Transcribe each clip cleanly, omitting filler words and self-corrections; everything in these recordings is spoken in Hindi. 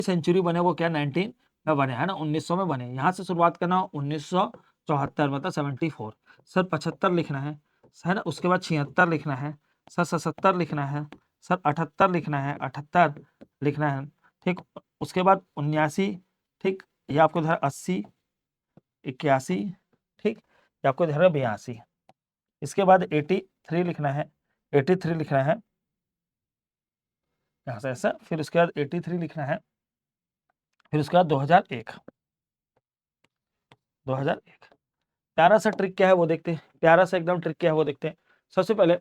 सेंचुरी बने वो क्या 19 में बने, है ना, 1900 में बने। यहाँ से शुरुआत करना 1974 मतलब 74। सर 75 लिखना है ना, उसके बाद 76 लिखना है, सर 77 लिखना है, सर 78 लिखना है, 78 लिखना है, ठीक। उसके बाद 79, ठीक, ये आपको धरा 80, 81, ठीक, ये आपको धरा 82। इसके बाद 83 लिखना है, 83 लिखना है यहाँ से ऐसा, फिर उसके बाद 83 लिखना है, फिर उसके बाद 2001। 2001 प्यारा सा ट्रिक क्या है वो देखते हैं, प्यारा सा एकदम ट्रिक क्या है वो देखते हैं। सबसे पहले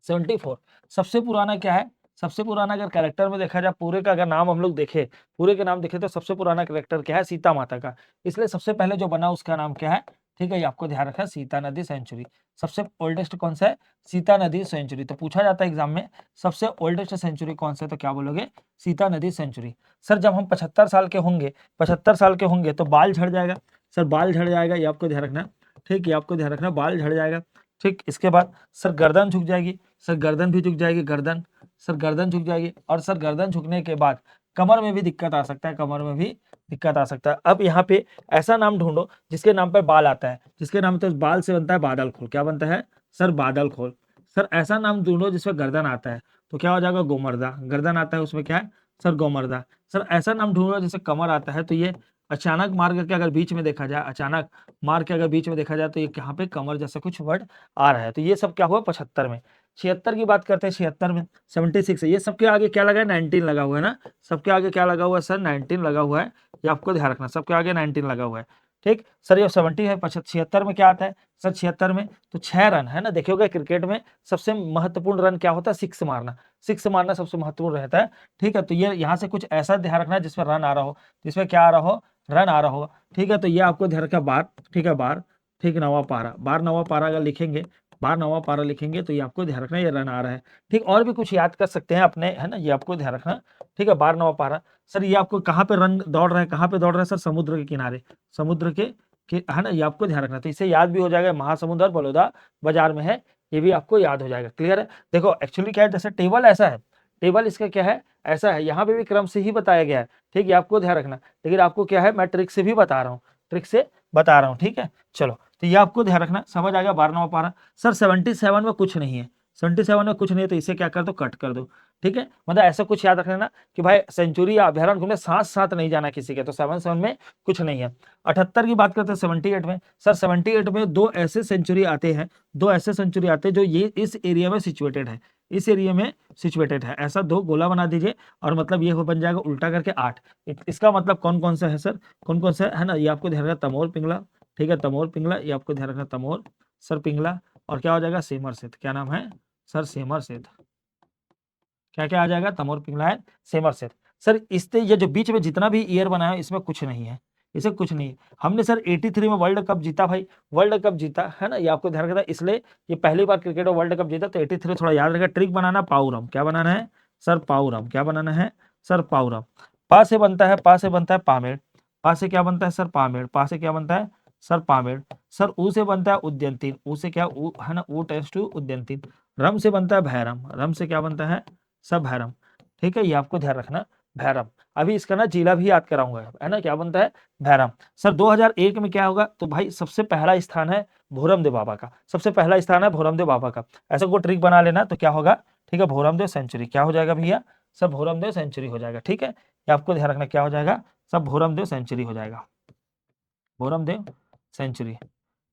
74 सबसे पुराना क्या है, सबसे पुराना अगर कैरेक्टर में देखा जाए, पूरे का अगर नाम हम लोग देखें, पूरे के नाम देखें तो सबसे पुराना कैरेक्टर क्या है, सीता माता का। इसलिए सबसे पहले जो बना उसका नाम क्या है, ठीक है, ये आपको ध्यान रखना, सीता नदी सेंचुरी। सबसे ओल्डेस्ट कौन सा है, सीता नदी सेंचुरी। तो पूछा जाता है एग्जाम में सबसे ओल्डेस्ट सेंचुरी कौन सा है, तो क्या बोलोगे, सीता नदी सेंचुरी। सर जब हम 75 साल के होंगे, 75 साल के होंगे तो बाल झड़ जाएगा, सर बाल झड़ जाएगा, ये आपको ध्यान रखना, ठीक, ये आपको ध्यान रखना, बाल झड़ जाएगा, ठीक। इसके बाद सर गर्दन झुक जाएगी, सर गर्दन भी झुक जाएगी, गर्दन, सर गर्दन झुक जाएगी, और सर गर्दन झुकने के बाद कमर में भी दिक्कत आ सकता है, कमर में भी दिक्कत आ सकता है। अब यहाँ पे ऐसा नाम ढूंढो जिसके नाम पे बाल आता है, जिसके नाम तो बाल से बनता है बादल खोल, क्या बनता है सर, बादल खोल। सर ऐसा नाम ढूंढो जिसमें गर्दन आता है, तो क्या हो जाएगा, गोमर्दा, गर्दन आता है उसमें क्या है सर, गोमर्दा। सर ऐसा नाम ढूंढो जिससे कमर आता है, तो ये अचानक मार करके अगर बीच में देखा जाए, अचानक मार के अगर बीच में देखा जाए, तो ये यहाँ पे कमर जैसा कुछ वर्ड आ रहा है। तो ये सब क्या हुआ 75 में। 76 की बात करते हैं, 76 में 76 है, ये सबके आगे क्या लगा है, 19 लगा हुआ है ना, सबके आगे क्या लगा हुआ है सर, 19 लगा हुआ है, ये आपको ध्यान रखना, सबके आगे 19 लगा हुआ है, ठीक। सर ये 70 है, 76 में क्या आता है सर, 76 में तो 6 रन है ना। देखिएगा क्रिकेट में सबसे महत्वपूर्ण रन क्या होता है, सिक्स मारना, सिक्स मारना सबसे महत्वपूर्ण रहता है, ठीक है। तो ये यहाँ से कुछ ऐसा ध्यान रखना जिसमें रन आ रहा हो, जिसमें क्या आ रहा हो, रन आ रहा हो, ठीक है। तो ये आपको ध्यान रखना, बार, ठीक है, बार, ठीक, नवा पारा, बार नवा पारा अगर लिखेंगे, बार नवा पारा लिखेंगे तो ये आपको ध्यान रखना, ये रन आ रहा है, ठीक। और भी कुछ याद कर सकते हैं अपने, है ना, ये आपको ध्यान रखना, ठीक है, बार नवा पारा। सर ये आपको कहाँ पे रन दौड़ रहा है, कहाँ पे दौड़ रहा है सर, समुद्र के किनारे, समुद्र के है ना, ये आपको ध्यान रखना। तो इससे याद भी हो जाएगा, महासमुंदर और बड़ौदा बाजार में है, ये भी आपको याद हो जाएगा, क्लियर है। देखो एक्चुअली क्या है, जैसे टेबल ऐसा है, टेबल इसका क्या है, ऐसा है, यहाँ पे भी क्रम से ही बताया गया है, ठीक है, आपको ध्यान रखना। लेकिन आपको क्या है, मैं ट्रिक से भी बता रहा हूँ, ट्रिक से बता रहा हूँ, ठीक है। चलो तो ये आपको ध्यान रखना, समझ आ गया, 12वां पारा। सर 77 में कुछ नहीं है, 77 में कुछ नहीं है, तो इसे क्या कर दो, कट कर दो, ठीक है। मतलब ऐसा कुछ याद रखना कि भाई सेंचुरी या अभ्यारण घूमने साथ साथ नहीं जाना किसी के, तो 77 में कुछ नहीं है। 78 की बात करते हैं 78 में, सर 78 में दो ऐसे सेंचुरी आते हैं, दो ऐसे सेंचुरी आते हैं जो ये इस एरिया में सिचुएटेड है, इस एरिया में सिचुएटेड है। ऐसा दो गोला बना दीजिए, और मतलब ये हो बन जाएगा उल्टा करके 8। इसका मतलब कौन कौन सा है सर, कौन कौन सा है ना, ये आपको ध्यान रखना, तमोर पिंगला, ठीक है, तमोर पिंगला, ये आपको ध्यान रखना, तमोर सर पिंगला, और क्या हो जाएगा, सेमर सेत, क्या नाम है सर, सेमर सेत, क्या क्या आ जाएगा, तमोर पिंगला है, सेमर सेत। सर इससे ये जो बीच में जितना भी ईयर बना है इसमें कुछ नहीं है, इसे कुछ नहीं है। हमने सर 83 में वर्ल्ड कप जीता भाई, वर्ल्ड कप जीता है ना, ये आपको ध्यान रखना, इसलिए ये पहली बार क्रिकेट में वर्ल्ड कप जीता, तो 83 थोड़ा याद रखा। ट्रिक बनाना पाउरम, क्या बनाना है सर, पाउरम, क्या बनाना है सर, पाउरम। पा से बनता है, पा से बनता है पामेड़, पा से क्या बनता है सर, पामेड़, पा से क्या बनता है सर, पामेड़। सर ऊ से बनता है उद्यंतीन, ऊ से क्या, ऊ है ना, ऊ टेंस टू उद्यंतीन। रम से बनता है भैरम, रम से क्या बनता है सब, भैरम, ठीक है, ये आपको ध्यान रखना, भैरम। अभी इसका ना जिला भी याद कराऊंगा, है ना, क्या बनता है भैरम। सर 2001 में क्या होगा, तो भाई सबसे पहला स्थान है भोरमदेव बाबा का, सबसे पहला स्थान है भोरमदेव बाबा का। ऐसा कोई ट्रिक बना लेना तो क्या होगा, ठीक है, भोरमदेव सेंचुरी, क्या हो जाएगा भैया, सब भोरमदेव सेंचुरी हो जाएगा, ठीक है, ये आपको ध्यान रखना, क्या हो जाएगा, सब भोरमदेव सेंचुरी हो जाएगा, भोरमदेव सेंचुरी,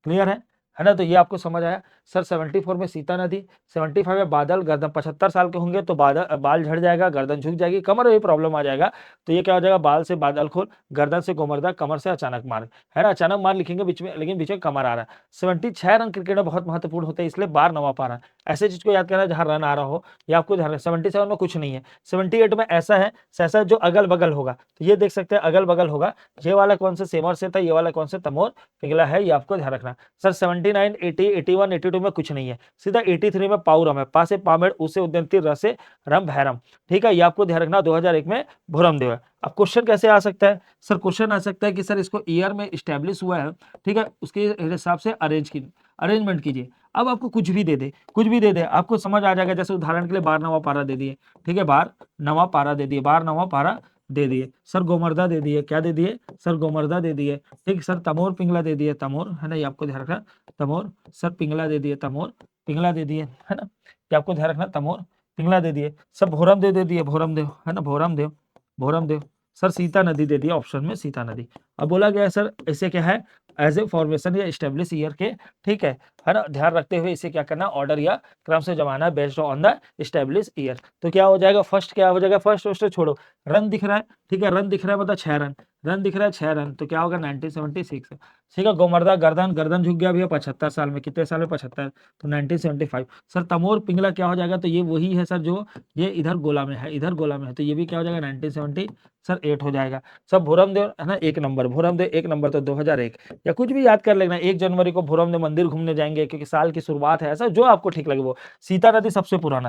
क्लियर है ना। तो ये आपको समझ आया। सर 74 में सीता नदी, 75 में बादल, गर्दन 75 साल के होंगे तो बाल झड़ जाएगा, गर्दन झुक जाएगी, कमर में भी प्रॉब्लम आ जाएगा, तो ये क्या हो जाएगा, बाल से बादल खोल, गर्दन से गोमर्दा, कमर से अचानक मार, है ना, अचानक मार लिखेंगे बीच में, लेकिन बीच में कमर आ रहा है। 76 रन क्रिकेट में बहुत महत्वपूर्ण होते हैं, इसलिए बार नवा पारा, ऐसे चीज को याद करना जहां रन आ रहा हो, ये आपको ध्यान रखना। 77 में कुछ नहीं है, 78 में ऐसा है, ऐसा जो अगल बगल होगा, तो ये देख सकते हैं अगल बगल होगा, ये वाला कौन सा सेमर से था, ये वाला कौन सा तमोर पिघला है, ये आपको ध्यान रखना। सर 79, 80, 81, 82 में कुछ नहीं है, सीधा 83 में पाउरम है, पा से पामेड़, उसे उद्यंती, र से रम भैरम, ठीक है, ये आपको ध्यान रखना। 2001 में भोरमदेव है। अब क्वेश्चन कैसे आ सकता है सर, क्वेश्चन आ सकता है कि सर इसको ईयर में स्टैब्लिश हुआ है, ठीक है, उसके हिसाब से अरेंजमेंट कीजिए। अब आपको कुछ भी दे दे, कुछ भी दे दे, आपको समझ आ जाएगा। जैसे उदाहरण के लिए 12 नवा पारा दे दिए, ठीक है, 12 नवा पारा दे दिए, 12 नवा पारा दे दिए सर, गोमर्दा दे दिए, क्या दे दिए सर, गोमर्दा दे दिए, ठीक सर, तमोर पिंगला दे दिए, तमोर है ना, ये आपको ध्यान रखना, तमोर सर पिंगला दे दिए, तमोर पिंगला दे दिए, है ना, ये आपको ध्यान रखना, तमोर पिंगला दे दिए, सब भोरम दे दिए, भोरम देव है ना, भोरम देव, भोरम देव सर, सीता नदी दे दिया ऑप्शन में, सीता नदी। अब बोला गया है सर ऐसे क्या है, एज ए फॉर्मेशन या स्टेब्लिश ईयर के, ठीक है ना, ध्यान रखते हुए इसे क्या करना, ऑर्डर या क्रम से जमाना based on the establish year. तो क्या हो जाएगा, फर्स्ट क्या हो जाएगा, फर्स्ट छोड़ो, रन दिख रहा है, ठीक है, रन दिख रहा है मतलब 6 रन, रन दिख रहा है 6 रन, तो क्या होगा 1976, ठीक है। गोमर्दा गर्दन, गर्दन झुक गया भैया 75 साल में, कितने साल में 75, तो 1975। सर तमोर पिंगला क्या हो जाएगा, तो ये वही है सर जो ये इधर गोला में है, इधर गोला में है, तो ये भी क्या हो जाएगा 1970 सर 8 हो जाएगा। सब भोरमदेव है ना, 1 नंबर, भोरमदेव 1 नंबर, तो 2001 या कुछ भी याद कर लेना, 1 जनवरी को भोरमदेव मंदिर घूमने जाएंगे क्योंकि साल की शुरुआत है, ऐसा जो आपको ठीक लगे वो। सीता नदी सबसे पुराना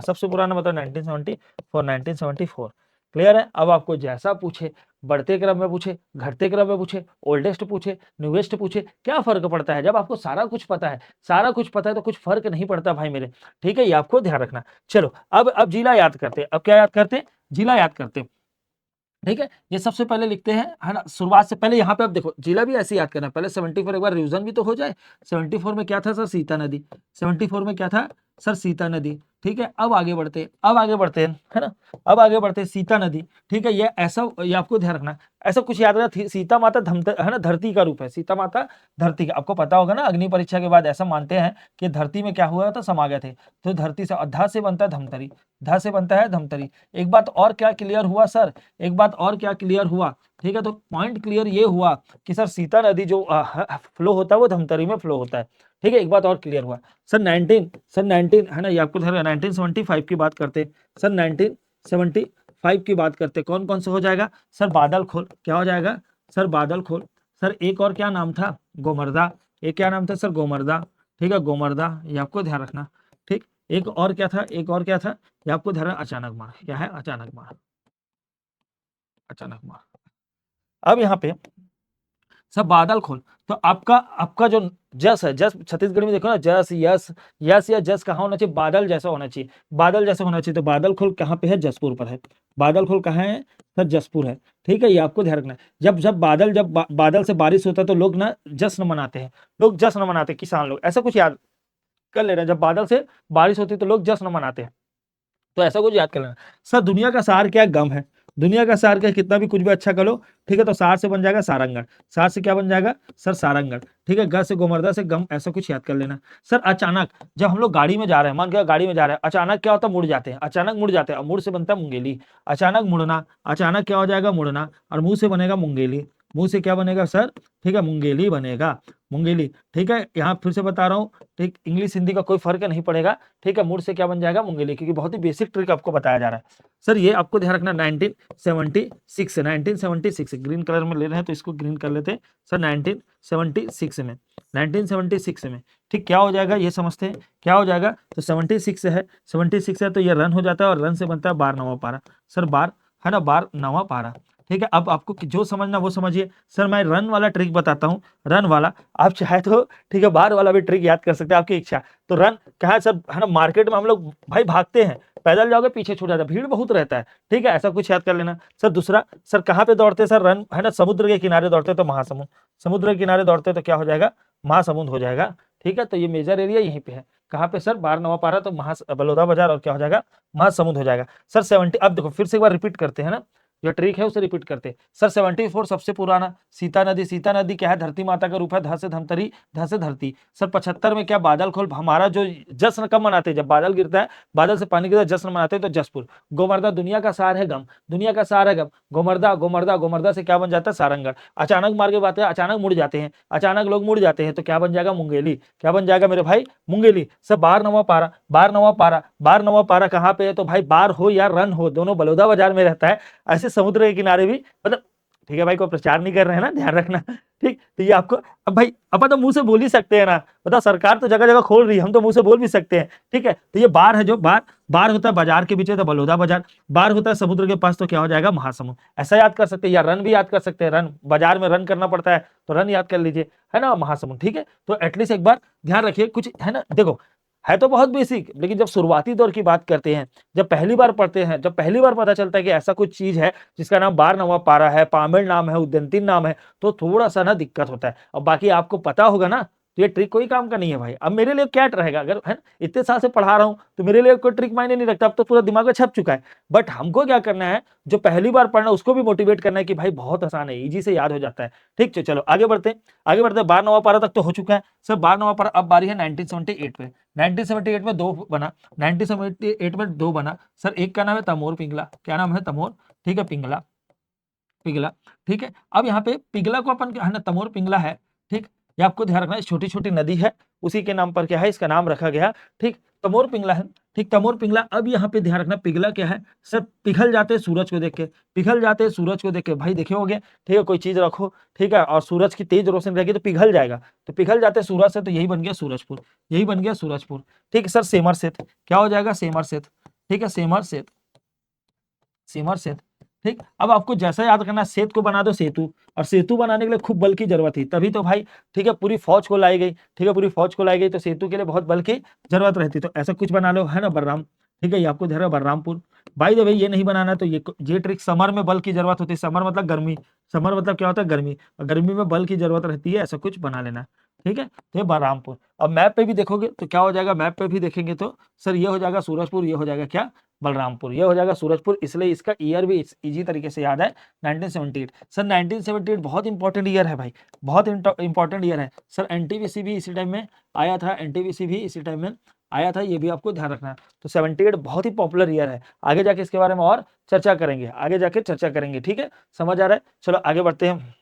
मतलब 1974। क्लियर है। अब आपको जैसा पूछे, बढ़ते क्रम में पूछे, घटते क्रम में पूछे, ओल्डेस्ट पूछे, न्यूएस्ट पूछे, क्या फर्क पड़ता है, जब आपको सारा कुछ पता है, सारा कुछ पता है तो कुछ फर्क नहीं पड़ता भाई मेरे, ठीक है, ये आपको ध्यान रखना। चलो अब जिला याद करते हैं, अब क्या याद करते हैं, जिला याद करते हैं, ठीक है। ये सबसे पहले लिखते हैं, है ना, शुरुआत से पहले यहाँ पे आप देखो जिला भी ऐसे याद करना, पहले 74 एक बार रिवीजन भी तो हो जाए। 74 में क्या था सर, सीता नदी, 74 में क्या था सर, सीता नदी, ठीक है। अब आगे बढ़ते हैं, अब आगे बढ़ते हैं, है ना, अब आगे बढ़ते हैं, सीता नदी, ठीक है, ये ऐसा, ये आपको ध्यान रखना, ऐसा कुछ याद रखना, सीता माता है ना, धरती का रूप है, सीता माता धरती का, आपको पता होगा ना, अग्नि परीक्षा के बाद ऐसा मानते हैं कि धरती में क्या हुआ था, समा गए थे, तो धरती से, धा से बनता है धमतरी, धा से बनता है धमतरी। एक बात और क्या क्लियर हुआ सर, एक बात और क्या क्लियर हुआ, ठीक है, तो पॉइंट क्लियर ये हुआ कि सर सीता नदी जो फ्लो होता है वो धमतरी में फ्लो होता है, ठीक है, एक बात और क्लियर हुआ। सर 19 है ना, ये आपको 1975 की बात करते, सर 1975 की बात करते, कौन कौन से हो जाएगा सर, बादल खोल, क्या हो जाएगा सर, बादल खोल, सर एक और क्या नाम था, गोमर्दा, एक क्या नाम था सर, गोमर्दा, ठीक है, गोमर्दा, ये आपको ध्यान रखना, ठीक। एक और क्या था, एक और क्या था, ये आपको ध्यान, अचानक मार, क्या है, अचानक मार, अचानक मार। अब यहाँ पे सब बादल खोल, तो आपका आपका जो जस है, जस छत्तीसगढ़ में देखो ना, जस यस, यस या जस कहाँ होना चाहिए, बादल जैसा होना चाहिए, बादल जैसा होना चाहिए, तो बादल खोल कहाँ पे है, जसपुर पर है, बादल खोल कहाँ है सर, जसपुर है, ठीक है, ये आपको ध्यान रखना है। जब बादल से बारिश होता है तो लोग ना जश्न मनाते हैं, लोग जश्न मनाते हैं, किसान लोग, ऐसा कुछ याद कर लेना, जब बादल से बारिश होती है तो लोग जश्न मनाते हैं, तो ऐसा कुछ याद कर लेना। सर दुनिया का सार क्या है, गम है, दुनिया का सार क्या, कितना भी कुछ भी अच्छा करो, ठीक है, तो सार से बन जाएगा सारंगढ़, सार से क्या बन जाएगा सर, सारंगढ़, ठीक है, ग से गोमर्दा से गम, ऐसा कुछ याद कर लेना। सर अचानक, जब हम लोग गाड़ी में जा रहे हैं, मान के गाड़ी में जा रहे हैं, अचानक क्या होता है, मुड़ जाते हैं, अचानक मुड़ जाते हैं, और मुड़ से बनता है मुंगेली, अचानक मुड़ना, अचानक क्या हो जाएगा, मुड़ना, और मुंह से बनेगा मुंगेली, मुंह से क्या बनेगा सर, ठीक है, मुंगेली बनेगा, मुंगेली, ठीक है, यहाँ फिर से बता रहा हूँ, ठीक, इंग्लिश हिंदी का कोई फर्क नहीं पड़ेगा, ठीक है, मुड़ से क्या बन जाएगा, मुंगेली, क्योंकि बहुत ही बेसिक ट्रिक आपको बताया जा रहा है। सर ये आपको ध्यान रखना, 1976 ग्रीन कलर में ले रहे हैं तो इसको ग्रीन कर लेते हैं सर, 1976 में, 1976 में, ठीक, क्या हो जाएगा ये समझते हैं, क्या हो जाएगा, तो 76 है, 76 है, तो ये रन हो जाता है, और रन से बनता है 12 पारा, सर 12 है ना, 12 पारा, ठीक है। अब आपको जो समझना वो समझिए। सर मैं रन वाला ट्रिक बताता हूँ, रन वाला, आप चाहे तो ठीक है बार वाला भी ट्रिक याद कर सकते हैं, आपकी इच्छा। तो रन क्या है सर, है ना, मार्केट में हम लोग भाई भागते हैं, पैदल जाओगे पीछे छूट जाता है, भीड़ बहुत रहता है, ठीक है, ऐसा कुछ याद कर लेना। सर दूसरा, सर कहाँ पे दौड़ते हैं सर, रन है ना, समुद्र के किनारे दौड़ते तो महासमुंद, समुद्र के किनारे दौड़ते तो क्या हो जाएगा, महासमुंद हो जाएगा, ठीक है। तो ये मेजर एरिया यहीं पे है, कहाँ पे सर, 12 पारा, तो बलौदा बाजार, और क्या हो जाएगा, महासमुंद हो जाएगा। सर 70, अब देखो फिर से एक बार रिपीट करते हैं ना, जो ट्रिक है उसे रिपीट करते हैं। सर 74 सबसे पुराना, सीता नदी, सीता नदी क्या है, धरती माता का रूप है, ध से धमतरी, ध से धरती। सर 75 में क्या, बादल खोल, हमारा जो जश्न कब मनाते हैं, जब बादल गिरता है, बादल से पानी गिरता है, जश्न मनाते हैं तो जसपुर। गोमर्दा दुनिया का सार है गम, दुनिया का सार है गम, गोमर्दा, गोमर्दा, गोमर्दा से क्या बन जाता है, सारंगढ़। अचानक मार के बात है, अचानक मुड़ जाते हैं, अचानक लोग मुड़ जाते हैं, तो क्या बन जाएगा, मुंगेली, क्या बन जाएगा मेरे भाई, मुंगेली। सर 12 पारा, 12 पारा, 12 पारा कहाँ पे है, तो भाई बार हो या रन हो, दोनों बलौदा बाजार में रहता है। ऐसे समुद्र के किनारे भी, मतलब ठीक है भाई, कोई प्रचार नहीं कर रहे हैं ना, ध्यान रखना, ठीक। तो ये आपको, अब भाई अपन तो मुंह से बोल ही सकते हैं ना, बताओ, सरकार तो जगह जगह खोल रही है, हम तो मुंह से बोल भी सकते हैं, ठीक है। तो ये बार है, जो बार, बार होता है बाजार के पीछे तो बलौदा बाजार, बार होता है समुद्र के पास तो क्या हो जाएगा, महासमुंद। ऐसा याद कर सकते हैं, या रन भी याद कर सकते हैं, रन बाजार में रन करना पड़ता है तो रन याद कर लीजिए, है ना, महासमुंद, ठीक है। तो एटलीस्ट एक बार ध्यान रखिए, कुछ है ना, देखो है तो बहुत बेसिक, लेकिन जब शुरुआती दौर की बात करते हैं, जब पहली बार पढ़ते हैं, जब पहली बार पता चलता है कि ऐसा कुछ चीज है जिसका नाम बारहवां पारा है, पामेड़ नाम है, उद्यंतिन नाम है, तो थोड़ा सा ना दिक्कत होता है। और बाकी आपको पता होगा ना, तो ये ट्रिक कोई काम का नहीं है भाई। अब मेरे लिए क्या रहेगा, अगर है इतने साल से पढ़ा रहा हूं तो मेरे लिए कोई ट्रिक मायने नहीं रखता, अब तो पूरा दिमाग में छप चुका है। बट हमको क्या करना है, जो पहली बार पढ़ना उसको भी मोटिवेट करना है कि भाई बहुत आसान है, इजी से याद हो जाता है। ठीक है, चलो आगे बढ़ते हैं, आगे बढ़ते हैं। 12वां पारा तक तो हो चुका है सर, 12वां पारा। अब बारी है 1978 पे। 1978 में दो बना, 1978 में दो बना सर। एक का नाम है तमोर पिंगला, क्या नाम है, तमोर, ठीक है, पिंगला, पिघला, ठीक है। अब यहाँ पे पिघला को अपन है ना, तमोर पिंगला है, ठीक। ये आपको ध्यान रखना है, छोटी छोटी नदी है, उसी के नाम पर क्या है, इसका नाम रखा गया, ठीक, तमोर पिंगला है, ठीक, तमोर पिंगला। अब यहाँ पे ध्यान रखना, पिघला क्या है सर, पिघल जाते हैं सूरज को देख के, पिघल जाते हैं सूरज को देख के, भाई देखे होगे, ठीक है, कोई चीज रखो, ठीक है, और सूरज की तेज रोशनी रहेगी तो पिघल जाएगा, तो पिघल जाते हैं सूरज से, तो यही बन गया सूरजपुर, यही बन गया सूरजपुर, ठीक है सर। सेमरसेत क्या हो जाएगा, सेमरसेत, ठीक है, सेमरसेत, सेमरसेत, ठीक। अब आपको जैसा याद करना, सेत को बना दो सेतु, और सेतु बनाने के लिए खूब बल की जरूरत थी, तभी तो भाई, ठीक है, पूरी फौज को लाई गई, ठीक है, पूरी फौज को लाई गई, तो सेतु के लिए बहुत बल की जरूरत रहती, तो ऐसा कुछ बना लो, है ना, बलराम, ठीक है, ये आपको ध्यान है, बलरामपुर। भाई भाई ये नहीं बनाना, तो ये ट्रिक, समर में बल की जरूरत होती है, समर मतलब गर्मी, समर मतलब क्या होता है, गर्मी, और गर्मी में बल की जरूरत रहती है, ऐसा कुछ बना लेना, ठीक है, तो ये बलरामपुर। अब मैप पे भी देखोगे तो क्या हो जाएगा, मैप पे भी देखेंगे तो सर ये हो जाएगा सूरजपुर, ये हो जाएगा क्या, बलरामपुर, ये हो जाएगा सूरजपुर, इसलिए इसका ईयर भी इजी तरीके से याद है, 1978 सर। 1978 बहुत इंपॉर्टेंट ईयर है भाई, बहुत इंपॉर्टेंट ईयर है सर। एनटीपीसी भी इसी टाइम में आया था, एनटीपीसी भी इसी टाइम में आया था, ये भी आपको ध्यान रखना है। तो 78 बहुत ही पॉपुलर ईयर है, आगे जाके इसके बारे में और चर्चा करेंगे, आगे जाके चर्चा करेंगे, ठीक है, समझ आ रहा है। चलो आगे बढ़ते हैं,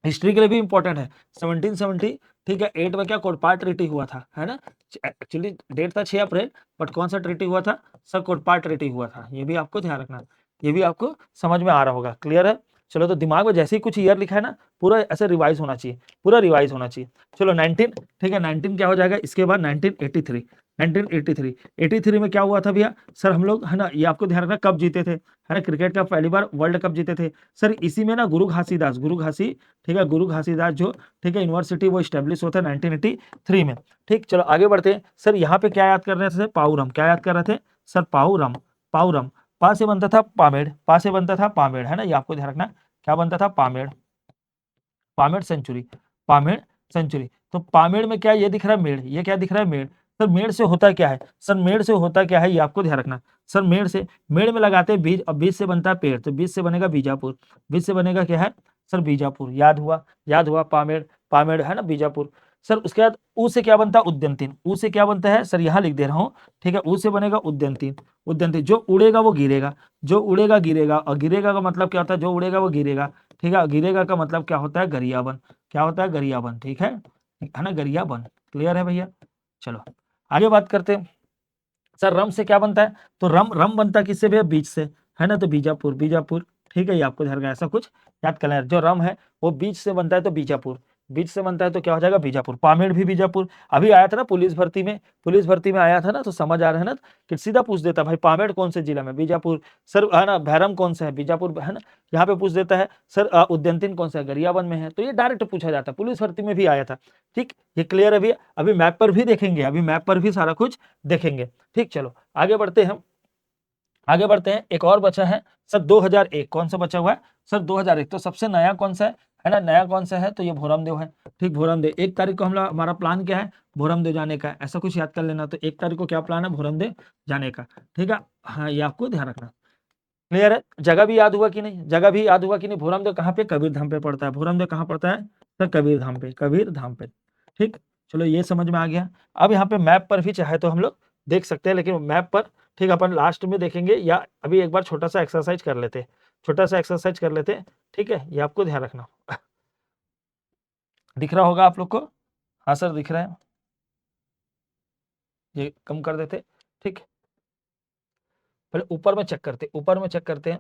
हिस्ट्री के लिए भी इंपॉर्टेंट है। 1770, ठीक है, 8 में क्या कोटपाट ट्रीटी हुआ था, है ना, एक्चुअली डेट था 6 अप्रैल, बट कौन सा ट्रीटी हुआ था सर, कोटपाट ट्रीटी हुआ था, ये भी आपको ध्यान रखना, ये भी आपको समझ में आ रहा होगा, क्लियर है। चलो, तो दिमाग में जैसे ही कुछ ईयर लिखा है ना, पूरा ऐसे रिवाइज होना चाहिए, पूरा रिवाइज होना चाहिए। चलो 19, ठीक है, 19 क्या हो जाएगा, इसके बाद 1983, 1983, 83 में क्या हुआ था भैया सर, हम लोग, है ना, ये आपको ध्यान रखना, कब जीते थे, है ना, क्रिकेट का पहली बार वर्ल्ड कप जीते थे सर। इसी में ना गुरु घासीदास, गुरु घासी, ठीक है, गुरु घासीदास जो, ठीक है, यूनिवर्सिटी वो स्टेब्लिश होता है 1983 में, ठीक। चलो आगे बढ़ते हैं सर, यहाँ पे क्या याद कर रहे थे, पाउरम, क्या याद कर रहे थे सर, पाउरम, पाउरम, पा से बनता था पामेड़, पा से बनता था पामेड़, है ना, ये आपको ध्यान रखना, क्या बनता था, पामेड़, पामेड़ सेंचुरी, पामेड़ सेंचुरी। तो पामेड़ में क्या ये दिख रहा है, मेड़, ये क्या दिख रहा है, मेड़। सर मेड़ से होता क्या है सर, मेड़ से होता क्या है, ये आपको ध्यान रखना सर। मेड़ से, मेड़ में लगाते हैं बीज, और बीज से बनता है पेड़, तो बीज से बनेगा बीजापुर, बीज से बनेगा क्या है सर, बीजापुर, याद हुआ, याद हुआ, पामेड़, पामेड़, है ना, बीजापुर। सर उसके बाद ऊ से क्या बनता है, उद्यंतिन, ऊ से क्या बनता है सर, यहाँ लिख दे रहा हूँ, ठीक है, ऊ से बनेगा उद्यंतिन, उद्यंतिन, जो उड़ेगा वो गिरेगा, जो उड़ेगा गिरेगा, और गिरेगा का मतलब क्या होता है, जो उड़ेगा वो गिरेगा, ठीक है, गिरेगा का मतलब क्या होता है, गरियाबन, क्या होता है, गरियाबन, ठीक है ना, गरियाबन, क्लियर है भैया। चलो आगे बात करते हैं सर, रम से क्या बनता है, तो रम, रम बनता है किससे भैया, बीज से, है ना, तो बीजापुर, बीजापुर, ठीक है, ये आपको ध्यान रखना, ऐसा कुछ याद करना है, जो रम है वो बीज से बनता है, तो बीजापुर, बीज से बनता है तो क्या हो जाएगा, बीजापुर। पामेड़ भी बीजापुर, अभी आया था ना पुलिस भर्ती में, पुलिस भर्ती में आया था ना, तो समझ आ रहा है ना, कि सीधा पूछ देता भाई पामेड़ कौन से जिला में, बीजापुर सर, है ना, भैरम कौन सा है, बीजापुर, है ना, यहाँ पे पूछ देता है सर, उद्यंतिन कौन सा है, गरियाबंद में है, तो ये डायरेक्ट पूछा जाता है, पुलिस भर्ती में भी आया था, ठीक, ये क्लियर है भैया। अभी मैप पर भी देखेंगे, अभी मैप पर भी सारा कुछ देखेंगे, ठीक। चलो आगे बढ़ते हैं, आगे बढ़ते हैं, एक और बचा है सर 2001, कौन सा बचा हुआ है सर, 2001, तो सबसे नया कौन सा है ना, नया कौन सा है, तो ये भोरमदेव है, ठीक, भोरमदेव। 1 तारीख को हमारा प्लान क्या है, भोरमदेव जाने का, ऐसा कुछ याद कर लेना, तो 1 तारीख को क्या प्लान है, भोरमदेव जाने का, ठीक है, हाँ, ये आपको ध्यान रखना, क्लियर है। जगह भी याद हुआ कि नहीं, जगह भी याद हुआ कि नहीं, भोरमदेव कहाँ पे, कबीर धाम पे पड़ता है, भोरमदेव कहाँ पड़ता है सर, कबीर धाम पे, कबीर धाम पे, ठीक। चलो ये समझ में आ गया। अब यहाँ पे मैप पर भी चाहे तो हम लोग देख सकते हैं, लेकिन मैप पर, ठीक, अपन लास्ट में देखेंगे, या अभी एक बार छोटा सा एक्सरसाइज कर लेते हैं, छोटा सा एक्सरसाइज कर लेते हैं, ठीक है, ये आपको ध्यान रखना। दिख रहा होगा आप लोग को, हाँ सर दिख रहा है, ये कम कर देते, ठीक, पहले ऊपर में चेक करते, ऊपर में चेक करते हैं,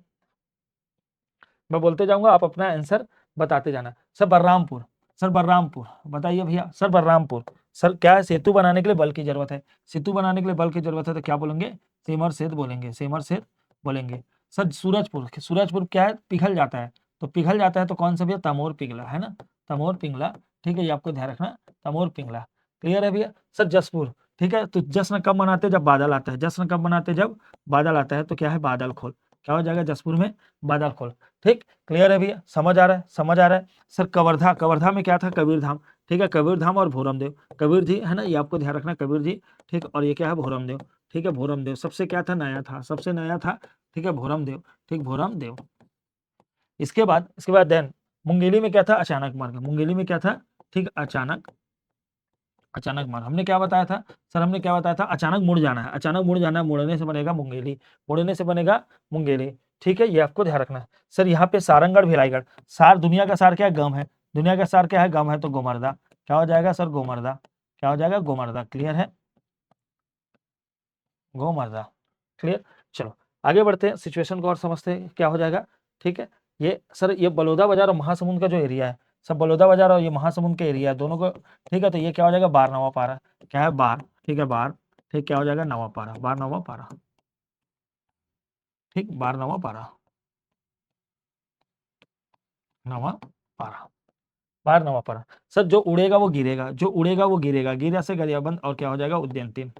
मैं बोलते जाऊंगा, आप अपना आंसर बताते जाना। सर बलरामपुर, सर बलरामपुर, बताइए भैया सर, बलरामपुर सर क्या है, सेतु बनाने के लिए बल की जरूरत है, सेतु बनाने के लिए बल की जरूरत है, तो क्या बोलेंगे, सेमर सेत बोलेंगे, सेमर सेत बोलेंगे। सर सूरजपुर, सूरजपुर क्या है, पिघल जाता है, तो पिघल जाता है तो कौन सा भैया, तमोर पिघला, है ना, तमोर पिंगला, ठीक है, ये आपको ध्यान रखना, तमोर पिंगला, क्लियर है भैया। सर जसपुर, ठीक है। तो जश्न कब मनाते हैं? जब बादल आता है। जश्न कब मनाते हैं? जब बादल आता है। तो क्या है? बादल खोल। क्या हो जाएगा? जसपुर में बादल खोल। ठीक, क्लियर है भैया? समझ आ रहा है? समझ आ रहा है? सर कवर्धा, कवर्धा में क्या था? कबीर धाम। ठीक है, कबीर धाम और भोरम देव। कबीर जी है ना, ये आपको ध्यान रखना, कबीर जी। ठीक, और ये क्या है? भोरम देव। ठीक है, भोरम देव सबसे क्या था? नया था, सबसे नया था। ठीक है, भोरम देव। ठीक, भोरम देव। इसके बाद देन मुंगेली में क्या था? अचानक मार्ग। मुंगेली में क्या था? ठीक, अचानक, अचानक मार्ग। हमने क्या बताया था सर? हमने क्या बताया था? अचानक मुड़ जाना है। अचानक मुड़ जाना है, मुड़ने से बनेगा मुंगेली। मुड़ने से बनेगा मुंगेली। ठीक है, ये आपको ध्यान रखना है। सर यहाँ पे सारंगढ़ भिलाईगढ़। सार, दुनिया का सार क्या है? गम है। दुनिया का सार क्या है? गम है। तो गोमर्दा। क्या हो जाएगा सर? गोमर्दा। क्या हो जाएगा? गोमर्दा। क्लियर है? गोमर्दा। क्लियर। चलो आगे बढ़ते हैं, सिचुएशन को और समझते हैं क्या हो जाएगा। ठीक है, ये सर ये बलौदा बाजार और महासमुंद का जो एरिया है, सब बलौदा बाजार और ये महासमुंद का एरिया है दोनों को। ठीक है, तो ये क्या हो जाएगा? बार नवा पारा। क्या है? बार। ठीक है, बार। ठीक, क्या हो जाएगा? नवा पारा। बार नवा पारा। ठीक, बार नवा पारा। नवा पारा। बार नवा पारा। सर जो उड़ेगा वो गिरेगा, जो उड़ेगा वो गिरेगा। गिरा से गरियाबंद और क्या हो जाएगा? उद्यन तीन।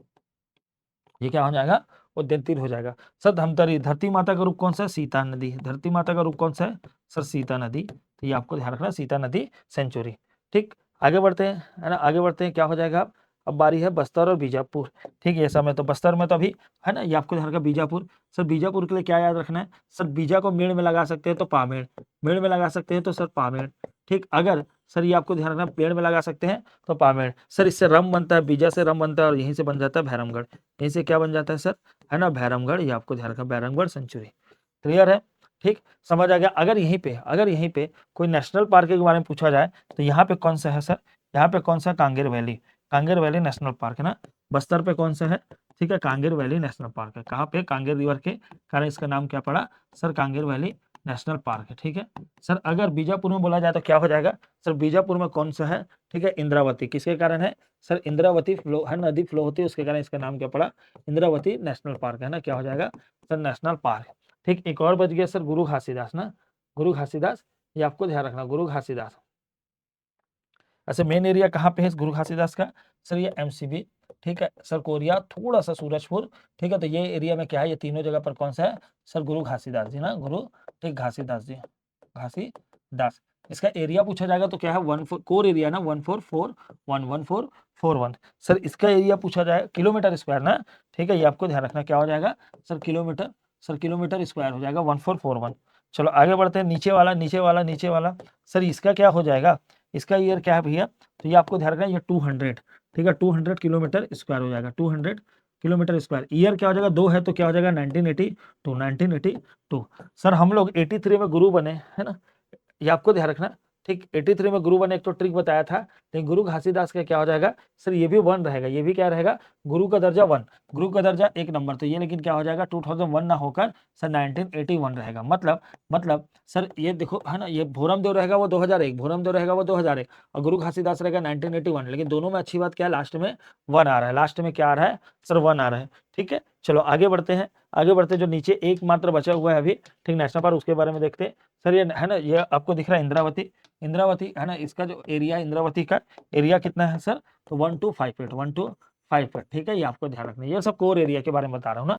ये क्या हो जाएगा? उद्यन तीन हो जाएगा। सर धमतरी, धरती माता का रूप कौन सा है? सीता नदी। धरती माता का रूप कौन सा है? सर सीता नदी। तो ये आपको ध्यान रखना, सीता नदी सेंचुरी। ठीक, आगे बढ़ते हैं, है ना, आगे बढ़ते हैं। क्या हो जाएगा? अब बारी है बस्तर और बीजापुर। ठीक है, ये समय तो बस्तर में तो अभी है ना, ये आपको ध्यान रखना बीजापुर। सर बीजापुर के लिए क्या याद रखना है? सर बीजा को मेड़ में लगा सकते हैं तो पामेड़, मेड़ में लगा सकते हैं तो सर पामेड़। ठीक, अगर सर ये आपको ध्यान रखना पेड़ में लगा सकते हैं तो पामेड़। सर इससे रम बनता है, बीजा से रम बनता है और यहीं से बन जाता है भैरमगढ़। यहीं से क्या बन जाता है सर? है ना, भैरमगढ़। ये आपको ध्यान रखना, भैरमगढ़ सेंचुरी। क्लियर है? ठीक, समझ आ गया। अगर यहीं पे कोई नेशनल पार्क के बारे में पूछा जाए तो यहाँ पे कौन सा है सर? यहाँ पे कौन सा? Kanger valley. Kanger valley national park है ना। बस्तर पे कौन सा है? ठीक है, कांगेर वैली नेशनल पार्क है। कहाँ पे? कांगेर रिवर के कारण इसका नाम क्या पड़ा sir? Kanger valley national park है। ठीक है सर, अगर बीजापुर में बोला जाए तो क्या हो जाएगा सर? बीजापुर में कौन सा है? ठीक है, इंद्रावती। किसके कारण है सर? इंद्रावती फ्लो है, नदी फ्लो होती है, उसके कारण इसका नाम क्या पड़ा? इंद्रावती नेशनल पार्क है ना। क्या हो जाएगा सर? National park. ठीक, एक और बच गया सर, गुरु घासीदास ना। गुरु घासीदास, ये आपको ध्यान रखना, गुरु घासीदास। ऐसे मेन एरिया कहाँ पे है इस गुरु घासीदास का? सर ये एमसीबी। ठीक है सर, कोरिया, थोड़ा सा सूरजपुर। ठीक है, तो ये एरिया में क्या है? ये तीनों जगह पर कौन सा है सर? गुरु घासीदास जी ना, गुरु ठीक घासीदास जी, घासीदास। इसका एरिया पूछा जाएगा तो क्या है? 14 कोर एरिया ना, 1441 सर। इसका एरिया पूछा जाए किलोमीटर स्क्वायर ना। ठीक है, ये आपको ध्यान रखना, क्या हो जाएगा sir? Kilometre. Sir kilometre square हो जाएगा 1441। चलो आगे बढ़ते हैं, नीचे वाला सर इसका क्या हो जाएगा? इसका ईयर क्या है भैया? तो ये आपको ध्यान रखना, ये 200। ठीक है, 200 किलोमीटर स्क्वायर हो जाएगा, 200 किलोमीटर स्क्वायर। ईयर क्या हो जाएगा? 2 है तो क्या हो जाएगा? 1982। सर हम लोग 83 में गुरु बने, है ना, ये आपको ध्यान रखना। ठीक, 83 में गुरु बने, एक तो ट्रिक बताया था। लेकिन गुरु घासीदास का क्या हो जाएगा सर? ये भी 1 रहेगा, ये भी क्या रहेगा? गुरु का दर्जा 1, गुरु का दर्जा 1 नंबर। तो ये लेकिन क्या हो जाएगा? 2001 ना होकर सर 1981 रहेगा। मतलब सर ये देखो है ना, ये भोरम देव रहेगा वो 2001, भोरम देव रहेगा वो 2001 और गुरु घासीदास रहेगा 1981। लेकिन दोनों में अच्छी बात क्या है? लास्ट में 1 आ रहा है, लास्ट में क्या आ रहा है सर? 1 आ रहा है। ठीक है, चलो आगे बढ़ते हैं, जो नीचे एकमात्र बचा हुआ है अभी, ठीक, नेशनल पार्क, उसके बारे में देखते हैं। सर ये है ना, ये आपको दिख रहा है इंद्रावती। इंद्रावती है ना, इसका जो एरिया इंद्रावती का एरिया कितना है सर? तो 1258। ठीक है, ये आपको ध्यान रखना है। ये सब कोर एरिया के बारे में बता रहा हूँ ना।